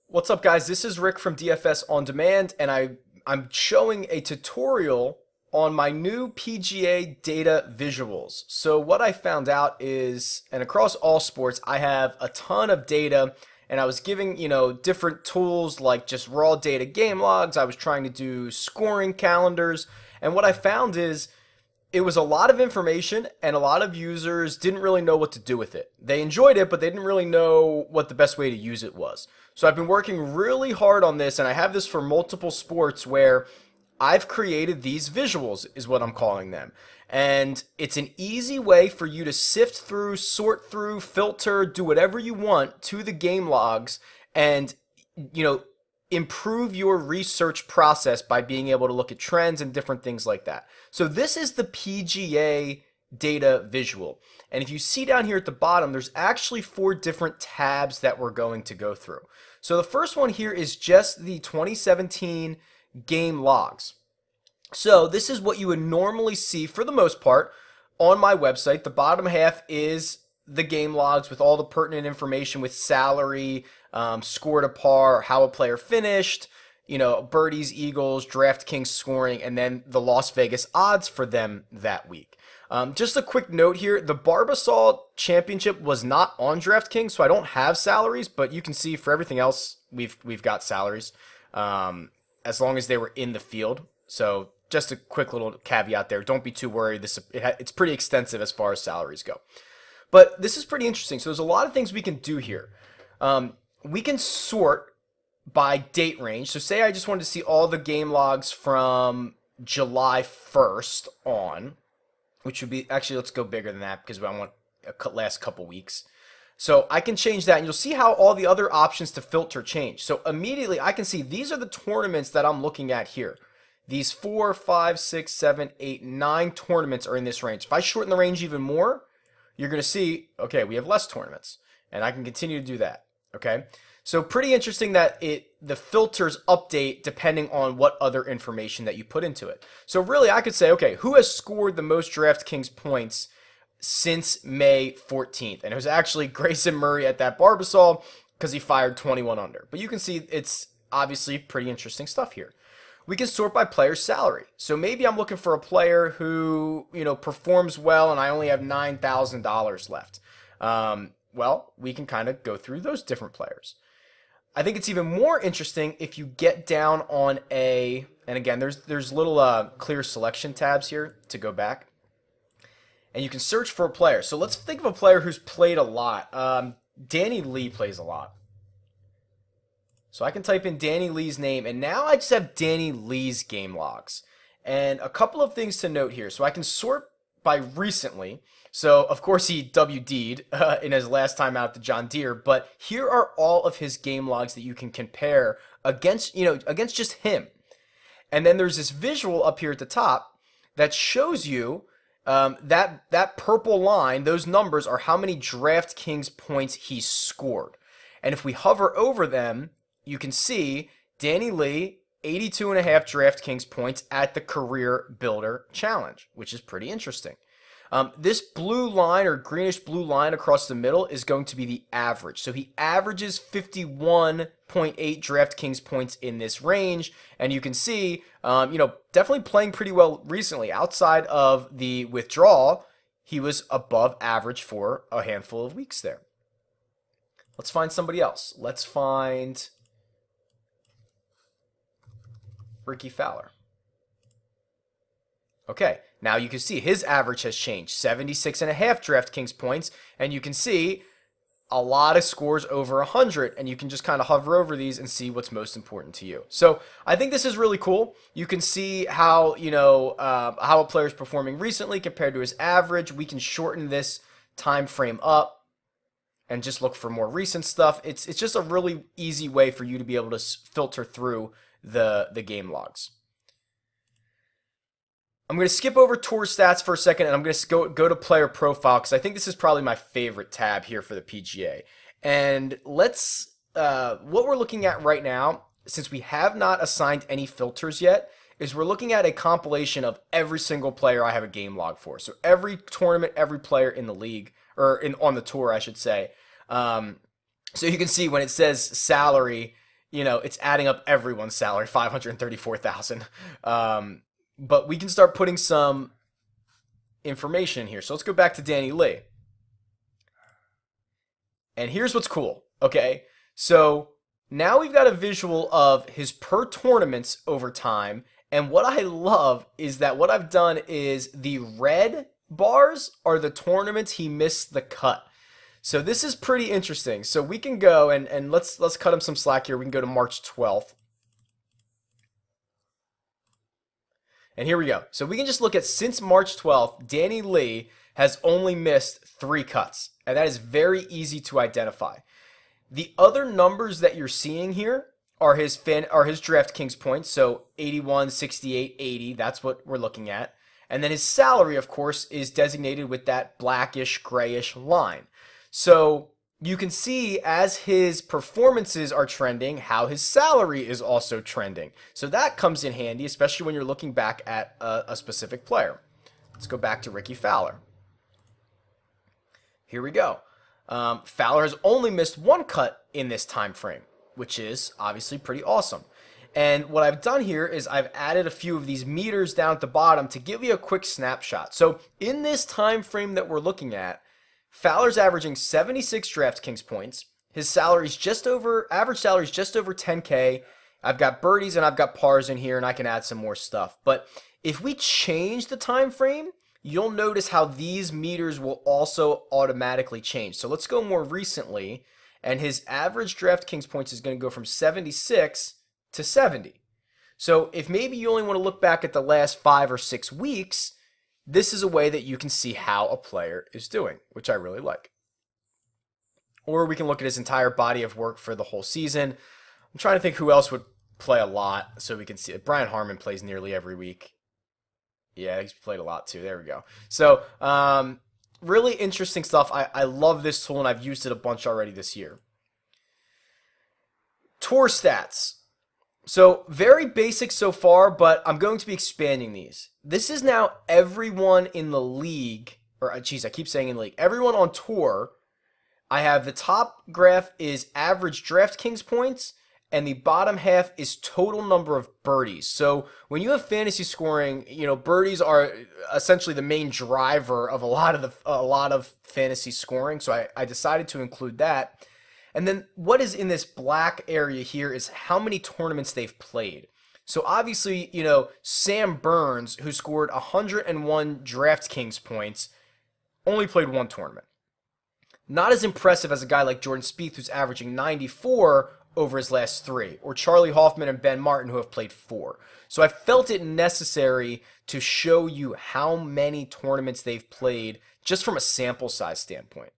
What's up, guys? This is Rick from DFS On Demand, and I'm showing a tutorial on my new PGA Data Visuals. So what I found out is, and across all sports, I have a ton of data, and I was giving, different tools like just raw data game logs. I was trying to do scoring calendars, and what I found is it was a lot of information, and a lot of users didn't really know what to do with it. They enjoyed it, but they didn't really know what the best way to use it was. So I've been working really hard on this, and I have this for multiple sports where I've created these visuals, is what I'm calling them. And it's an easy way for you to sift through, sort through, filter, do whatever you want to the game logs and, you know, improve your research process by being able to look at trends and different things like that. So this is the PGA data visual. And if you see down here at the bottom, there's actually 4 different tabs that we're going to go through. So the first one here is just the 2017 game logs. So this is what you would normally see for the most part on my website. The bottom half is the game logs with all the pertinent information with salary, score to par, how a player finished, birdies, eagles, DraftKings scoring, and then the Las Vegas odds for them that week. Just a quick note here, the Barbasol Championship was not on DraftKings, so I don't have salaries, but you can see for everything else, we've got salaries, as long as they were in the field. So just a quick little caveat there. Don't be too worried. It's pretty extensive as far as salaries go. But this is pretty interesting. So there's a lot of things we can do here. We can sort by date range. So say I just wanted to see all the game logs from July 1st on, which would be, actually, let's go bigger than that because I want a last couple weeks. So I can change that, and you'll see how all the other options to filter change. So immediately I can see these are the tournaments that I'm looking at here. These 4, 5, 6, 7, 8, 9 tournaments are in this range. If I shorten the range even more, you're going to see, okay, we have less tournaments, and I can continue to do that, okay? So pretty interesting that the filters update depending on what other information that you put into it. So really I could say, okay, who has scored the most DraftKings points since May 14th? And it was actually Grayson Murray at that Barbasol because he fired 21 under. But you can see it's obviously pretty interesting stuff here. We can sort by player's salary. So maybe I'm looking for a player who, performs well and I only have $9,000 left. Well, we can kind of go through those different players. I think it's even more interesting if you get down on and again, there's little clear selection tabs here to go back. And you can search for a player. So let's think of a player who's played a lot. Danny Lee plays a lot. So I can type in Danny Lee's name, and now I just have Danny Lee's game logs. And a couple of things to note here. So I can sort by recently. So, of course, he WD'd in his last time out to John Deere, but here are all of his game logs that you can compare against, against just him. And then there's this visual up here at the top that shows you that purple line, those numbers are how many DraftKings points he scored. And if we hover over them, you can see Danny Lee, 82.5 DraftKings points at the Career Builder Challenge, which is pretty interesting. This blue line or greenish blue line across the middle is going to be the average. So he averages 51.8 DraftKings points in this range. And you can see, definitely playing pretty well recently. Outside of the withdrawal, he was above average for a handful of weeks there. Let's find somebody else. Let's find Ricky Fowler. Okay, now you can see his average has changed, 76.5 DraftKings points, and you can see a lot of scores over 100, and you can just kind of hover over these and see what's most important to you. So I think this is really cool. You can see how, how a player is performing recently compared to his average. We can shorten this time frame up and just look for more recent stuff. It's just a really easy way for you to be able to filter through the game logs. I'm going to skip over tour stats for a second, and I'm going to go to player profile because I think this is probably my favorite tab here for the PGA. And what we're looking at right now, since we have not assigned any filters yet, is we're looking at a compilation of every single player I have a game log for. So every tournament, every player in the league, or on the tour, I should say. So you can see when it says salary, it's adding up everyone's salary, 534,000. But we can start putting some information in here. So let's go back to Danny Lee. And here's what's cool, okay? So now we've got a visual of his per tournaments over time. And what I love is that what I've done is the red bars are the tournaments he missed the cut. So this is pretty interesting. So we can go and let's cut him some slack here. We can go to March 12th. And here we go. So we can just look at since March 12th, Danny Lee has only missed 3 cuts. And that is very easy to identify. The other numbers that you're seeing here are his DraftKings points. So 81, 68, 80. That's what we're looking at. And then his salary, of course, is designated with that blackish, grayish line. So you can see as his performances are trending, how his salary is also trending. So that comes in handy, especially when you're looking back at a specific player. Let's go back to Ricky Fowler. Here we go. Fowler has only missed 1 cut in this time frame, which is obviously pretty awesome. And what I've done here is I've added a few of these meters down at the bottom to give you a quick snapshot. So in this time frame that we're looking at, Fowler's averaging 76 DraftKings points. His average salary is just over 10K. I've got birdies and I've got pars in here, and I can add some more stuff. But if we change the time frame, you'll notice how these meters will also automatically change. So let's go more recently, and his average DraftKings points is going to go from 76 to 70. So if maybe you only want to look back at the last 5 or 6 weeks, this is a way that you can see how a player is doing, which I really like. Or we can look at his entire body of work for the whole season. I'm trying to think who else would play a lot so we can see it. Brian Harmon plays nearly every week. Yeah, he's played a lot too. There we go. So really interesting stuff. I love this tool, and I've used it a bunch already this year. Tour stats. So very basic so far, but I'm going to be expanding these. This is now everyone in the league, or geez, I keep saying in the league. Everyone on tour. I have the top graph is average DraftKings points, and the bottom half is total number of birdies. So when you have fantasy scoring, birdies are essentially the main driver of a lot of fantasy scoring. So I decided to include that. And then what is in this black area here is how many tournaments they've played. So obviously, Sam Burns, who scored 101 DraftKings points, only played 1 tournament. Not as impressive as a guy like Jordan Spieth, who's averaging 94 over his last 3, or Charlie Hoffman and Ben Martin, who have played 4. So I felt it necessary to show you how many tournaments they've played just from a sample size standpoint.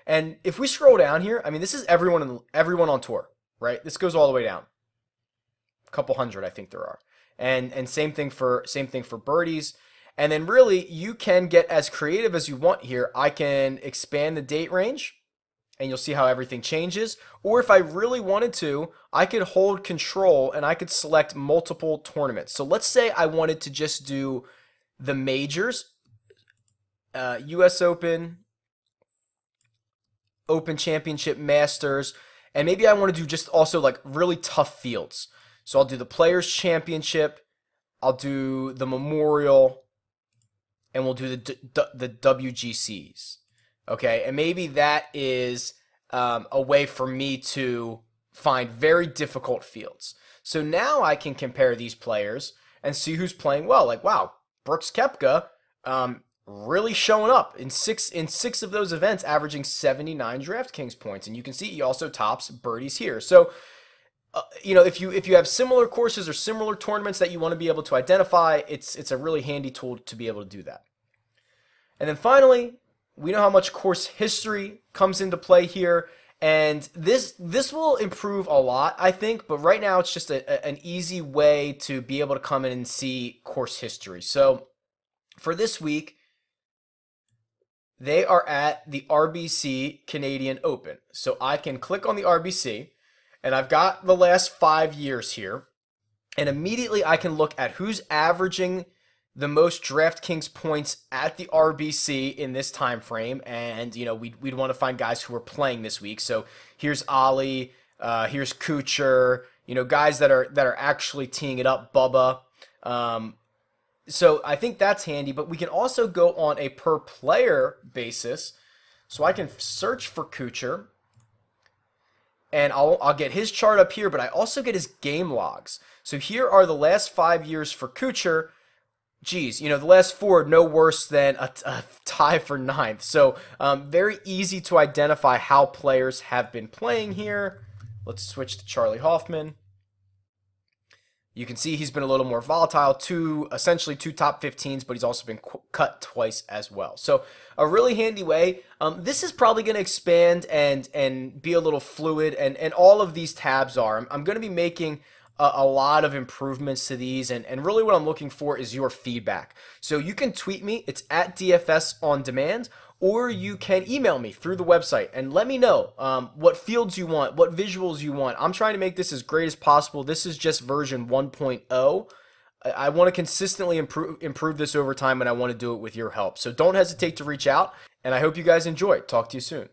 And if we scroll down here, I mean, this is everyone on tour, right? This goes all the way down. A couple hundred, I think there are. And same thing for birdies. And then really, you can get as creative as you want here. I can expand the date range, and you'll see how everything changes. Or if I really wanted to, I could hold control and I could select multiple tournaments. So let's say I wanted to just do the majors, US Open, Open Championship, Masters, and maybe I want to do just also like really tough fields. So I'll do the Players Championship, I'll do the Memorial, and we'll do the WGCs. Okay, and maybe that is a way for me to find very difficult fields. So now I can compare these players and see who's playing well. Like, wow, Brooks Koepka really showing up in six of those events, averaging 79 DraftKings points. And you can see he also tops birdies here. So, if you have similar courses or similar tournaments that you want to be able to identify, it's a really handy tool to be able to do that. And then finally, we know how much course history comes into play here, and this will improve a lot, I think, but right now it's just an easy way to be able to come in and see course history. So for this week, they are at the RBC Canadian Open. So I can click on the RBC, and I've got the last 5 years here, and immediately I can look at who's averaging the most DraftKings points at the RBC in this time frame, and we'd want to find guys who are playing this week. So here's Ali, Here's Kuchar, guys that are actually teeing it up, Bubba. So I think that's handy, but we can also go on a per player basis. So I can search for Kuchar, and I'll get his chart up here, but I also get his game logs. So here are the last 5 years for Kuchar. Geez, the last four no worse than a tie for ninth. So very easy to identify how players have been playing here. Let's switch to Charlie Hoffman. You can see he's been a little more volatile, essentially two top 15s, but he's also been cut twice as well. So a really handy way. This is probably going to expand and be a little fluid, and all of these tabs are. I'm going to be making a lot of improvements to these, and really what I'm looking for is your feedback. So you can tweet me, it's at DFS on demand, or you can email me through the website and let me know what fields you want, what visuals you want. I'm trying to make this as great as possible. This is just version 1.0. I want to consistently improve this over time, and I want to do it with your help. So don't hesitate to reach out, and I hope you guys enjoy. Talk to you soon.